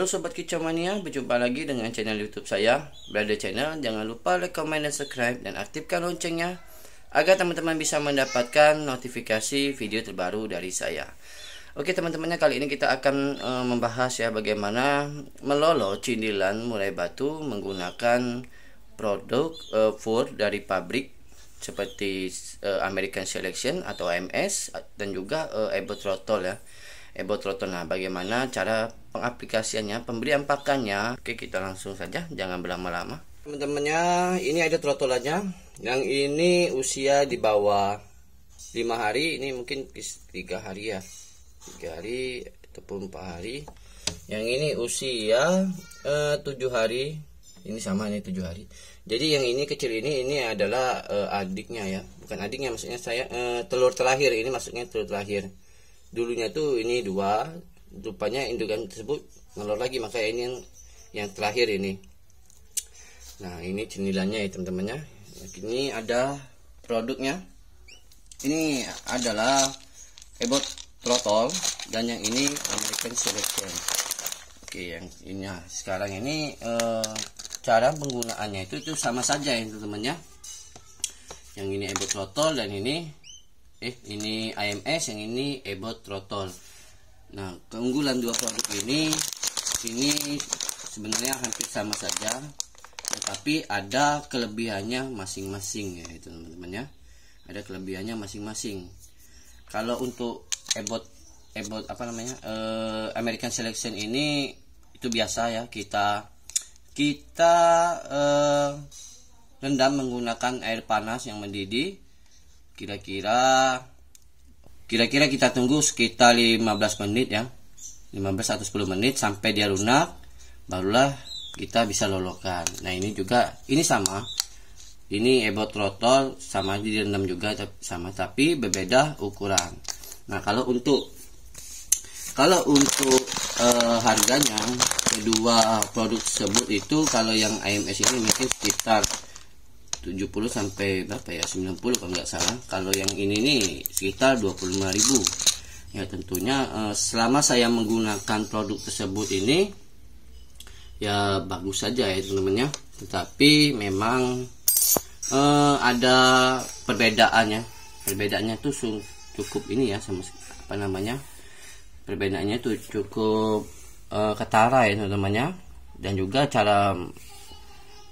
Halo Sobat Kicau Mania, berjumpa lagi dengan channel YouTube saya, Brother Channel. Jangan lupa like, comment, dan subscribe, dan aktifkan loncengnya agar teman-teman bisa mendapatkan notifikasi video terbaru dari saya. Oke teman-temannya, kali ini kita akan membahas ya bagaimana melolo cindilan murai batu menggunakan produk full dari pabrik seperti American Selection atau AMS dan juga Ebot Trotol ya. Ebot Trotol. Nah, bagaimana cara pengaplikasiannya, pemberian pakannya? Oke, kita langsung saja, jangan berlama-lama. Teman-temannya, ini ada trotolannya. Yang ini usia di bawah 5 hari, ini mungkin 3 hari ya. 3 hari ataupun 4 hari. Yang ini usia 7 hari. Ini sama, ini 7 hari. Jadi yang ini kecil ini adalah adiknya ya. Bukan adiknya, maksudnya saya telur terlahir. Ini maksudnya telur terlahir. Dulunya tuh ini 2, rupanya indukan tersebut ngelor lagi, maka ini yang terakhir ini. Nah, ini cemilannya ya teman-temannya. Ini ada produknya. Ini adalah Ebot Trotol dan yang ini American Selection. Oke, yang ini sekarang ini cara penggunaannya itu sama saja ya teman-temannya. Yang ini Ebot Trotol dan ini AMS, yang ini Ebot Trotol. Nah, keunggulan dua produk ini sebenarnya hampir sama saja, tetapi ada kelebihannya masing-masing ya teman-teman ya. Ada kelebihannya masing-masing. Kalau untuk Ebot American Selection ini itu biasa ya, kita rendam menggunakan air panas yang mendidih. Kira-kira kita tunggu sekitar 15 menit ya, 15 atau 10 menit sampai dia lunak, barulah kita bisa lolokan. Nah, ini juga ini sama, ini Ebot Trotol sama direndam juga sama, tapi berbeda ukuran. Nah, kalau untuk harganya kedua produk tersebut itu, kalau yang AMS ini mungkin sekitar 70 sampai berapa ya, 90 kalau nggak salah. Kalau yang ini nih sekitar 25.000 ya. Tentunya selama saya menggunakan produk tersebut ini ya bagus saja ya teman-teman ya. Tetapi memang ada perbedaannya tuh cukup ini ya, sama perbedaannya tuh cukup ketara ya teman-teman ya. Dan juga cara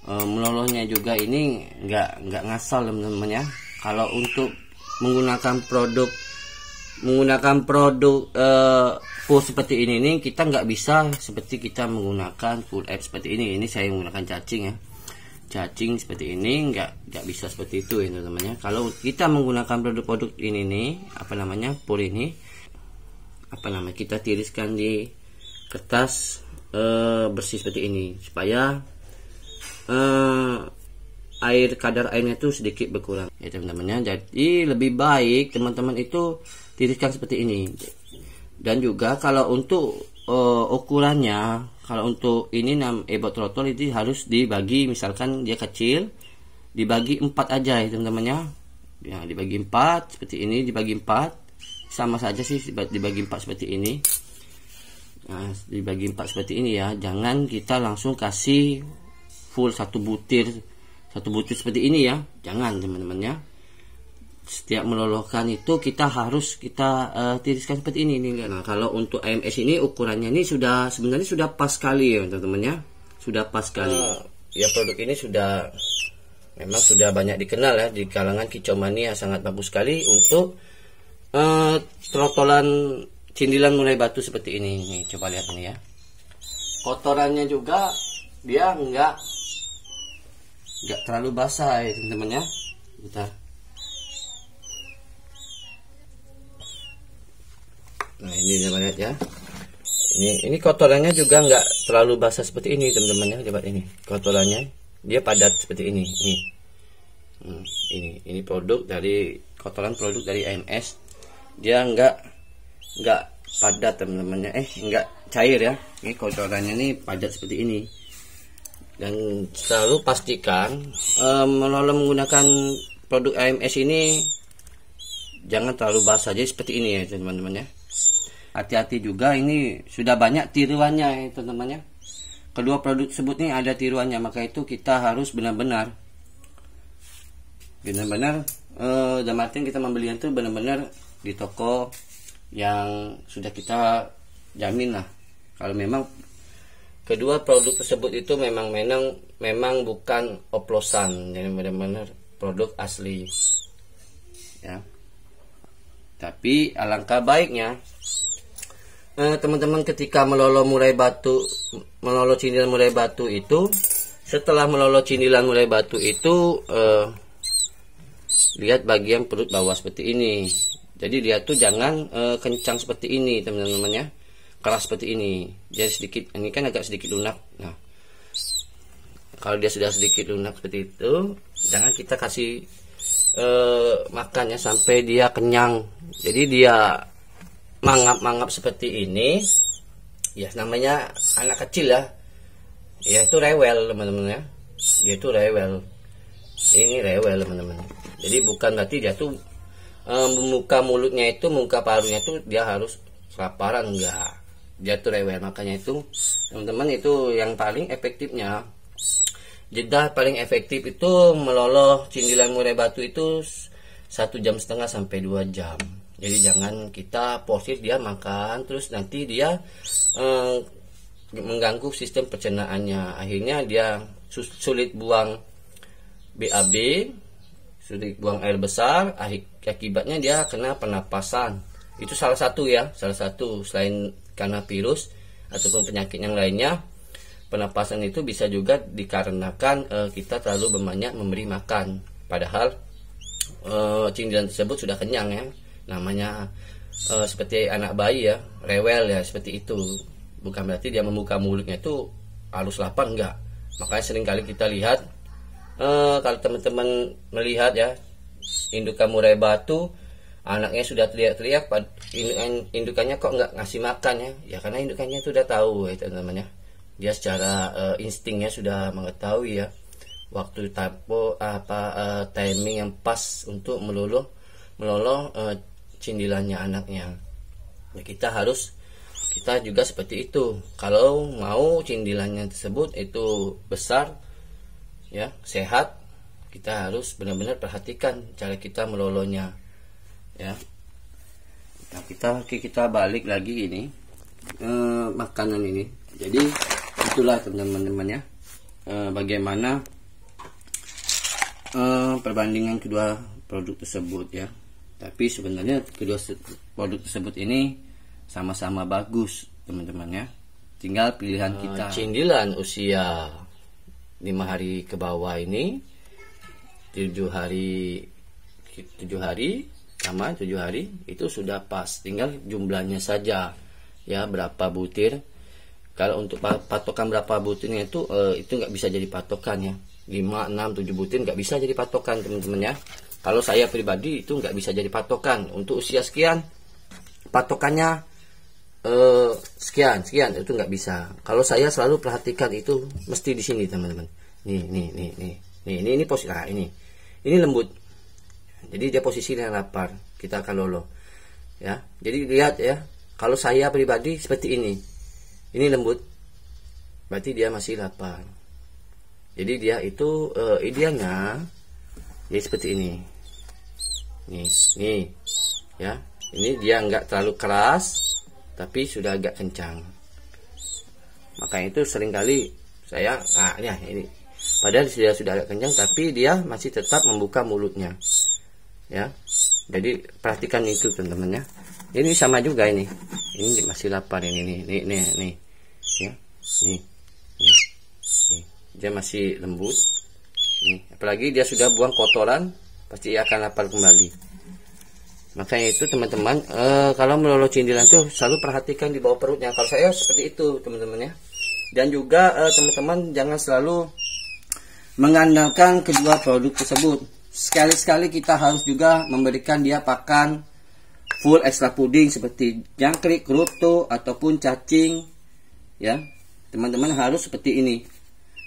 melolohnya juga ini nggak ngasal teman-teman ya. Kalau untuk menggunakan produk full seperti ini nih, kita nggak bisa seperti kita menggunakan full app seperti ini. Ini saya menggunakan cacing ya, cacing seperti ini nggak bisa seperti itu ya teman-teman ya. Kalau kita menggunakan produk-produk ini nih, full ini, kita tiriskan di kertas bersih seperti ini supaya kadar airnya itu sedikit berkurang ya teman-teman ya. Jadi lebih baik teman-teman itu tiriskan seperti ini. Dan juga kalau untuk ukurannya, kalau untuk ini Ebot Trotol itu harus dibagi, misalkan dia kecil dibagi 4 aja ya teman-teman ya, dibagi 4 seperti ini, dibagi 4 sama saja sih, dibagi 4 seperti ini. Nah, dibagi 4 seperti ini ya, jangan kita langsung kasih full satu butir seperti ini ya, jangan teman-teman ya. Setiap melolohkan itu kita harus tiriskan seperti ini nih. Nah, kalau untuk AMS ini ukurannya ini sebenarnya sudah pas sekali ya teman-teman ya, sudah pas sekali. Ya, produk ini memang sudah banyak dikenal ya di kalangan kicau mania, sangat bagus sekali untuk trotolan cindilan murai batu seperti ini. Nih, coba lihat ini ya, kotorannya juga dia enggak terlalu basah ya teman-teman ya. Bentar. Nah, ini lihat ya, ini kotorannya juga enggak terlalu basah seperti ini teman-teman ya. Coba ini kotorannya, dia padat seperti ini. Ini kotoran produk dari AMS, dia enggak padat teman-teman ya, enggak cair ya. Ini kotorannya ini padat seperti ini. Dan selalu pastikan melolo menggunakan produk AMS ini jangan terlalu basah aja seperti ini ya teman-teman ya. hati-hati juga, ini sudah banyak tiruannya ya teman-teman ya. Kedua produk tersebut nih ada tiruannya, maka itu kita harus benar-benar dalam artian kita membelinya itu benar-benar di toko yang sudah kita jamin lah. Kalau memang kedua produk tersebut itu memang bukan oplosan, jadi benar-benar produk asli ya. Tapi alangkah baiknya teman-teman ketika meloloh cindilan murai batu itu, setelah meloloh cindilan murai batu itu lihat bagian perut bawah seperti ini. Jadi dia tuh jangan kencang seperti ini teman-teman ya, keras seperti ini. Jadi sedikit, ini kan agak sedikit lunak. Nah, kalau dia sudah sedikit lunak seperti itu, jangan kita kasih makannya sampai dia kenyang. Jadi dia mangap-mangap seperti ini, ya namanya anak kecil ya. Ya itu rewel teman-teman ya. Dia itu rewel. Ini rewel teman-teman. Jadi bukan berarti dia tuh muka mulutnya itu, muka parunya itu dia harus kelaparan, enggak. Dia tuh rewel. Makanya itu teman-teman, itu yang paling efektifnya. Jeda paling efektif itu meloloh cindilan murai batu itu 1,5 jam sampai 2 jam. Jadi jangan kita forsir dia makan terus nanti dia mengganggu sistem pencernaannya. Akhirnya dia sulit buang BAB, sulit buang air besar, akibatnya dia kena pernapasan. Itu salah satu ya, salah satu selain karena virus ataupun penyakit yang lainnya. Pernapasan itu bisa juga dikarenakan kita terlalu banyak memberi makan. Padahal cindilan tersebut sudah kenyang ya. Namanya seperti anak bayi ya, rewel ya, seperti itu. Bukan berarti dia membuka mulutnya itu halus lapar, enggak. Makanya seringkali kita lihat kalau teman-teman melihat ya, indukan murai batu, anaknya sudah teriak-teriak, indukannya kok enggak ngasih makan ya. Ya karena indukannya sudah tahu ya teman-teman ya. Dia secara instingnya sudah mengetahui ya waktu timing yang pas untuk meloloh cindilannya anaknya. Ya, kita juga seperti itu. Kalau mau cindilannya tersebut itu besar ya, sehat, kita harus benar-benar perhatikan cara kita melolohnya ya. Nah, kita balik lagi ini makanan ini. Jadi itulah teman-teman ya, bagaimana perbandingan kedua produk tersebut ya. Tapi sebenarnya kedua produk tersebut ini sama-sama bagus teman-teman ya. Tinggal pilihan kita. Cindilan usia 5 hari ke bawah ini 7 hari sama 7 hari itu sudah pas. Tinggal jumlahnya saja ya, berapa butir. Kalau untuk patokan berapa butirnya itu nggak bisa jadi patokan ya. 5, 6, 7 butir nggak bisa jadi patokan teman-teman ya. Kalau saya pribadi itu nggak bisa jadi patokan. Untuk usia sekian patokannya sekian itu nggak bisa. Kalau saya selalu perhatikan itu mesti di sini teman-teman. Ini posisi ini lembut. Jadi dia posisinya lapar. Kita akan loloh ya. Jadi lihat ya. Kalau saya pribadi seperti ini. Ini lembut, berarti dia masih lapar. Jadi dia itu idealnya jadi seperti ini. Nih, ya. Ini dia nggak terlalu keras, tapi sudah agak kencang. Makanya itu seringkali saya, ini. Padahal dia sudah agak kencang, tapi dia masih tetap membuka mulutnya, ya. Jadi perhatikan itu teman-teman ya. Ini sama juga ini masih lapar ini nih. Ya, nih, dia masih lembut. Apalagi dia sudah buang kotoran, pasti akan lapar kembali. Makanya itu teman-teman, kalau meloloh cindilan tuh selalu perhatikan di bawah perutnya. Kalau saya seperti itu teman-teman ya. Dan juga teman-teman jangan selalu mengandalkan kedua produk tersebut. Sekali-sekali kita harus juga memberikan dia pakan full extra puding seperti jangkrik, kerutu ataupun cacing. Ya, teman-teman harus seperti ini.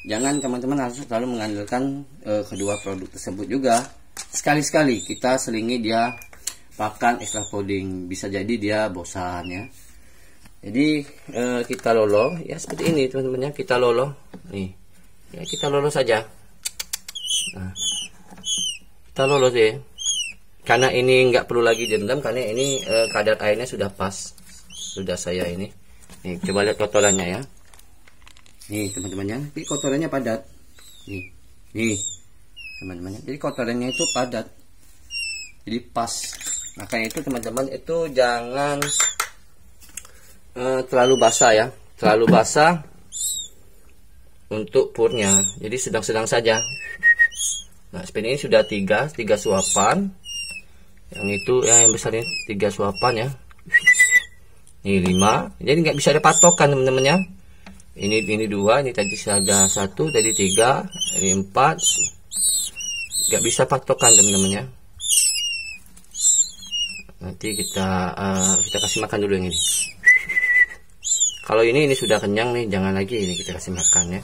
Jangan teman-teman harus selalu mengandalkan kedua produk tersebut juga. Sekali-sekali kita selingi dia pakan extra puding, bisa jadi dia bosan ya. Jadi kita lolo ya seperti ini teman-teman ya, kita lolo nih ya, kita lolo saja. Nah, kita lolo sih karena ini nggak perlu lagi direndam karena ini kadar airnya sudah pas, sudah saya ini nih, coba lihat kotorannya ya nih teman-teman ya, ini kotorannya padat nih teman-teman ya, jadi kotorannya itu padat, jadi pas. Makanya itu teman-teman itu jangan terlalu basah ya, terlalu basah untuk purnya, jadi sedang-sedang saja. Nah seperti ini sudah tiga suapan, yang itu ya yang besar ini 3 suapan ya, ini 5, jadi nggak bisa ada patokan teman-teman ya. Ini 2, ini tadi ada 1, tadi 3, ini 4, nggak bisa patokan teman-teman ya. Nanti kita kasih makan dulu yang ini. Kalau ini sudah kenyang nih, jangan lagi ini kita kasih makan ya.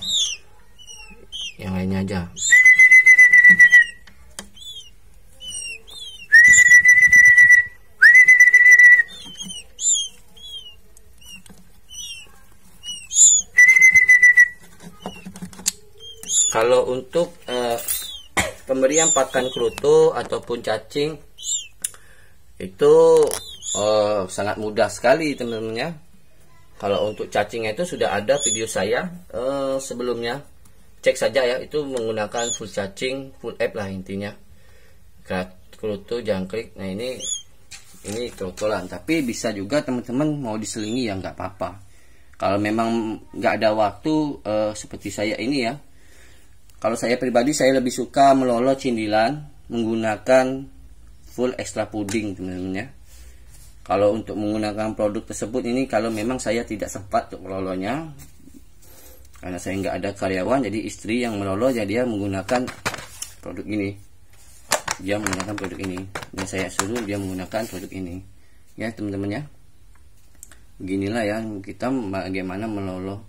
Yang lainnya aja. Kalau untuk pemberian pakan kerutu ataupun cacing itu sangat mudah sekali teman-teman ya. Kalau untuk cacingnya itu sudah ada video saya sebelumnya, cek saja ya, itu menggunakan full cacing, full app lah intinya, kerutu, jangkrik. Nah ini trotolan, tapi bisa juga teman-teman mau diselingi ya nggak apa-apa. Kalau memang nggak ada waktu seperti saya ini ya, kalau saya pribadi saya lebih suka melolo cindilan menggunakan full extra puding teman-teman ya. Kalau untuk menggunakan produk tersebut ini, kalau memang saya tidak sempat untuk melolonya karena saya nggak ada karyawan, jadi istri yang melolo, jadi dia menggunakan produk ini, dia menggunakan produk ini, dan saya suruh dia menggunakan produk ini ya teman-teman ya. Beginilah ya kita bagaimana melolo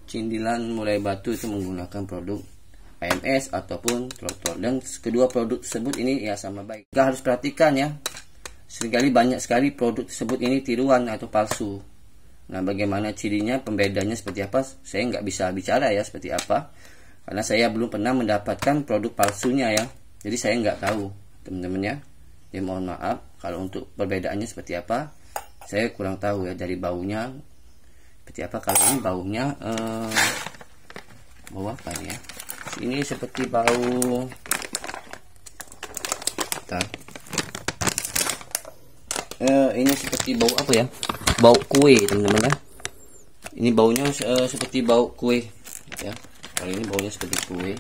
cindilan murai batu itu menggunakan produk AMS ataupun Trotor, dan kedua produk tersebut ini ya sama baik. Kita harus perhatikan ya, seringkali banyak sekali produk tersebut ini tiruan atau palsu. Nah bagaimana cirinya, pembedanya seperti apa, saya nggak bisa bicara ya seperti apa, karena saya belum pernah mendapatkan produk palsunya ya, jadi saya nggak tahu teman-teman ya. Ya mohon maaf kalau untuk perbedaannya seperti apa, saya kurang tahu ya. Dari baunya seperti apa, kalau ini baunya bau apa ini ya, ini seperti bau ini seperti bau apa ya, bau kue teman-teman ya. Ini baunya seperti bau kue ya, kalau ini baunya seperti kue.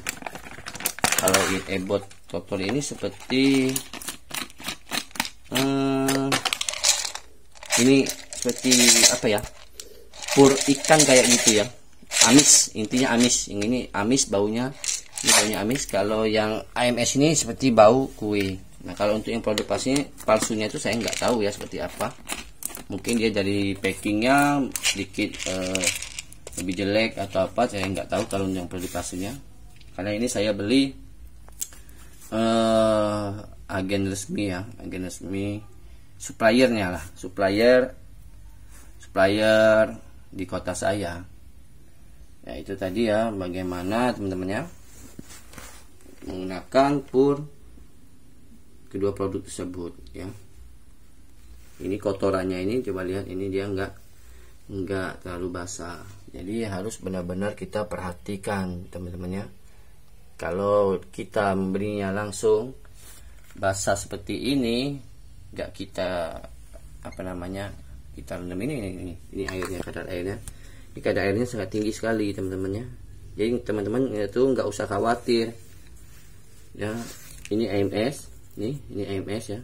Kalau ebot Trotor ini seperti ini seperti apa ya, pur ikan kayak gitu ya, amis, intinya amis. Yang ini amis baunya, ini baunya amis. Kalau yang AMS ini seperti bau kue. Nah kalau untuk yang produk palsunya itu saya nggak tahu ya seperti apa, mungkin dia dari packingnya sedikit lebih jelek atau apa, saya nggak tahu kalau yang produk palsunya. Karena ini saya beli agen resmi ya, agen resmi, suppliernya lah, supplier di kota saya ya. Itu tadi ya bagaimana teman-teman ya menggunakan pur kedua produk tersebut ya. Ini kotorannya ini coba lihat, ini dia enggak terlalu basah, jadi harus benar-benar kita perhatikan teman-teman ya. Kalau kita memberinya langsung basah seperti ini, enggak kita apa namanya, kita rendam ini airnya, kadar airnya, ini kadar airnya sangat tinggi sekali teman-teman ya. Jadi teman-teman itu nggak usah khawatir ya. Ini AMS, ini AMS ya,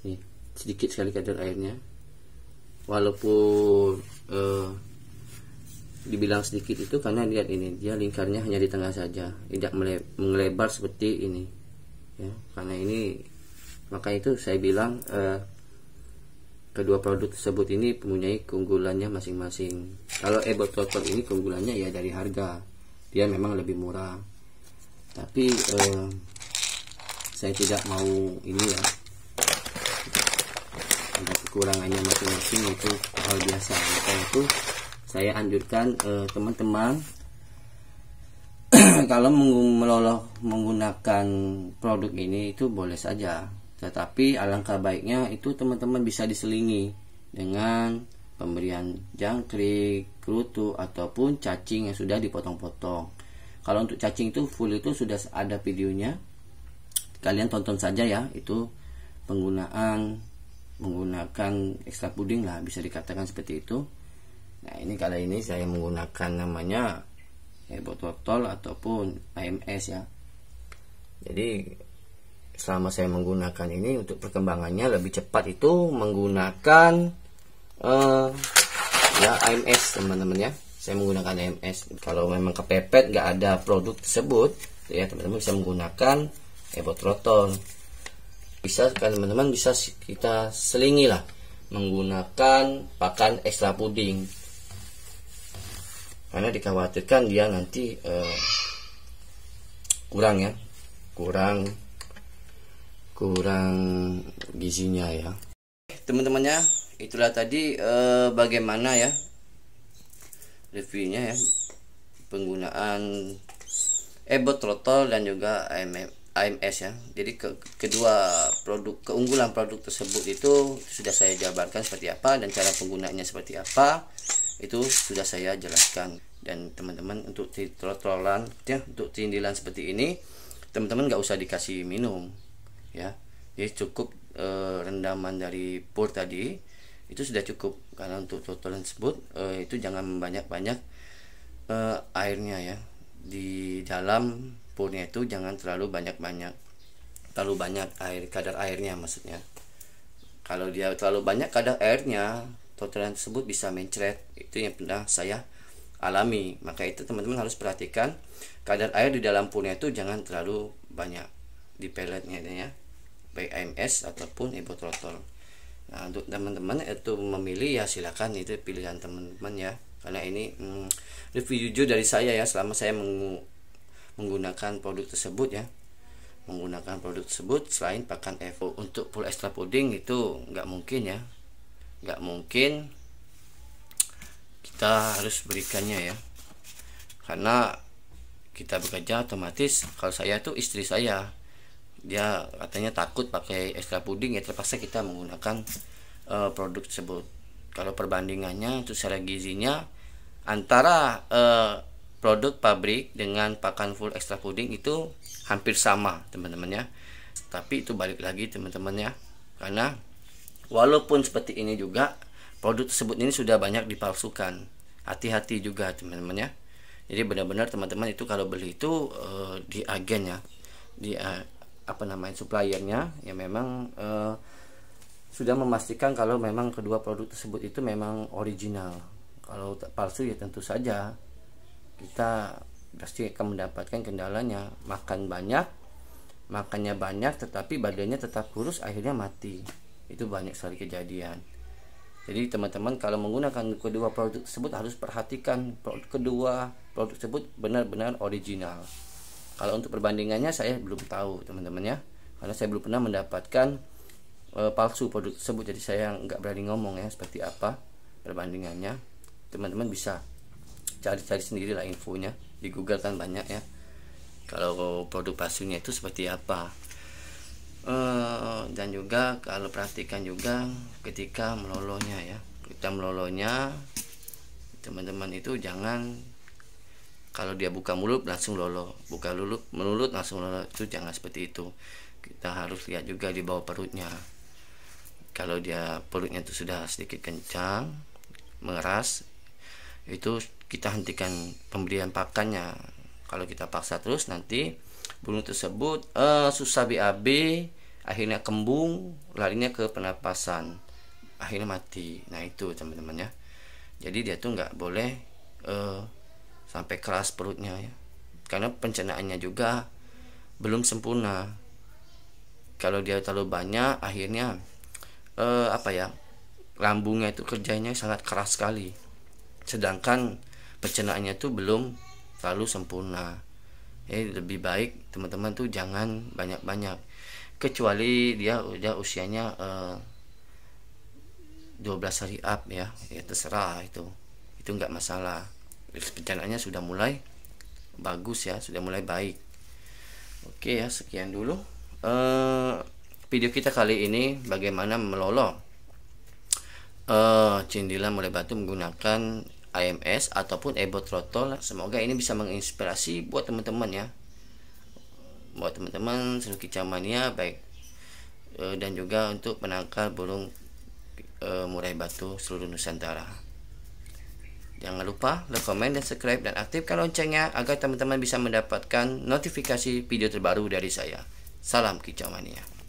nih sedikit sekali kadar airnya, walaupun dibilang sedikit itu karena lihat ini dia lingkarnya hanya di tengah saja, tidak melebar seperti ini ya. Karena ini maka itu saya bilang kedua produk tersebut ini mempunyai keunggulannya masing-masing. Kalau ebot Trotor ini keunggulannya ya dari harga, dia memang lebih murah, tapi saya tidak mau ini ya, ada kekurangannya masing-masing, itu hal biasa. Maka itu saya anjurkan teman-teman kalau menggunakan produk ini itu boleh saja, tetapi alangkah baiknya itu teman-teman bisa diselingi dengan pemberian jangkrik, kerutu, ataupun cacing yang sudah dipotong-potong. Kalau untuk cacing itu full itu sudah ada videonya, kalian tonton saja ya. Itu menggunakan ekstra puding lah, bisa dikatakan seperti itu. Nah ini kali ini saya menggunakan namanya epotrotol ataupun AMS ya. Jadi selama saya menggunakan ini, untuk perkembangannya lebih cepat itu menggunakan ya AMS teman-teman ya. Saya menggunakan AMS. Kalau memang kepepet nggak ada produk tersebut ya, teman-teman bisa menggunakan epotrotol. Bisa kan teman-teman, bisa kita selingi lah menggunakan pakan ekstra puding, karena dikhawatirkan dia nanti kurang ya, kurang gizinya ya. Teman-temannya, itulah tadi bagaimana ya reviewnya ya penggunaan epotrotol dan juga AMS ya. Jadi kedua keunggulan produk tersebut itu sudah saya jabarkan seperti apa, dan cara penggunaannya seperti apa itu sudah saya jelaskan. Dan teman-teman untuk trotolan ya, untuk tindilan seperti ini teman-teman nggak usah dikasih minum ya, jadi cukup rendaman dari pur tadi itu sudah cukup. Karena untuk trotolan tersebut itu jangan banyak-banyak airnya ya, di dalam purnya itu jangan terlalu banyak air, kadar airnya maksudnya. Kalau dia terlalu banyak kadar airnya, trotolan tersebut bisa mencret. Itu yang pernah saya alami. Maka itu teman-teman harus perhatikan kadar air di dalam purnya itu jangan terlalu banyak di pelletnya ya, baik AMS ataupun epotrotol. Nah untuk teman-teman itu memilih ya silakan, itu pilihan teman-teman ya. Karena ini review jujur dari saya ya, selama saya menggunakan produk tersebut ya, selain pakan Evo. Untuk full extra puding itu nggak mungkin ya, nggak mungkin kita harus berikannya ya, karena kita bekerja otomatis. Kalau saya tuh istri saya, dia katanya takut pakai extra puding ya, terpaksa kita menggunakan produk tersebut. Kalau perbandingannya untuk secara gizinya antara produk pabrik dengan pakan full extra puding itu hampir sama teman-teman ya. Tapi itu balik lagi teman-teman ya, karena walaupun seperti ini juga produk tersebut ini sudah banyak dipalsukan. Hati-hati juga teman-teman ya. Jadi benar-benar teman-teman itu kalau beli itu di agen ya, di suppliernya ya, memang sudah memastikan kalau memang kedua produk tersebut itu memang original. Kalau palsu ya tentu saja kita pasti akan mendapatkan kendalanya, makannya banyak tetapi badannya tetap kurus, akhirnya mati. Itu banyak sekali kejadian. Jadi teman-teman kalau menggunakan kedua produk tersebut harus perhatikan kedua produk tersebut benar-benar original. Kalau untuk perbandingannya saya belum tahu teman-teman ya, karena saya belum pernah mendapatkan palsu produk tersebut. Jadi saya nggak berani ngomong ya seperti apa perbandingannya. Teman-teman bisa cari-cari sendiri lah infonya, di Google kan banyak ya, kalau produk palsunya itu seperti apa. Dan juga kalau perhatikan juga ketika melolonya ya, teman-teman itu jangan kalau dia buka mulut langsung lolo, buka mulut langsung lolo, itu jangan seperti itu. Kita harus lihat juga di bawah perutnya. Kalau dia perutnya itu sudah sedikit kencang, mengeras, itu kita hentikan pemberian pakannya. Kalau kita paksa terus nanti burung tersebut susah BAB, akhirnya kembung, larinya ke pernapasan, akhirnya mati. Nah itu teman-teman ya. Jadi dia tuh nggak boleh sampai keras perutnya ya, karena pencernaannya juga belum sempurna. Kalau dia terlalu banyak, akhirnya lambungnya itu kerjanya sangat keras sekali, sedangkan pencernaannya itu belum terlalu sempurna. Jadi lebih baik teman-teman tuh jangan banyak-banyak, kecuali dia udah usianya 12 hari up ya, terserah itu nggak masalah. Pencananya sudah mulai bagus ya, sudah mulai baik. Oke ya, sekian dulu video kita kali ini, bagaimana melolo cindila murai batu menggunakan AMS ataupun Ebo Throttle. Semoga ini bisa menginspirasi buat teman-teman ya, buat teman-teman seluruh kicau mania baik, dan juga untuk penangkal burung murai batu seluruh Nusantara. Jangan lupa like, comment, dan subscribe, dan aktifkan loncengnya agar teman-teman bisa mendapatkan notifikasi video terbaru dari saya. Salam kicau mania.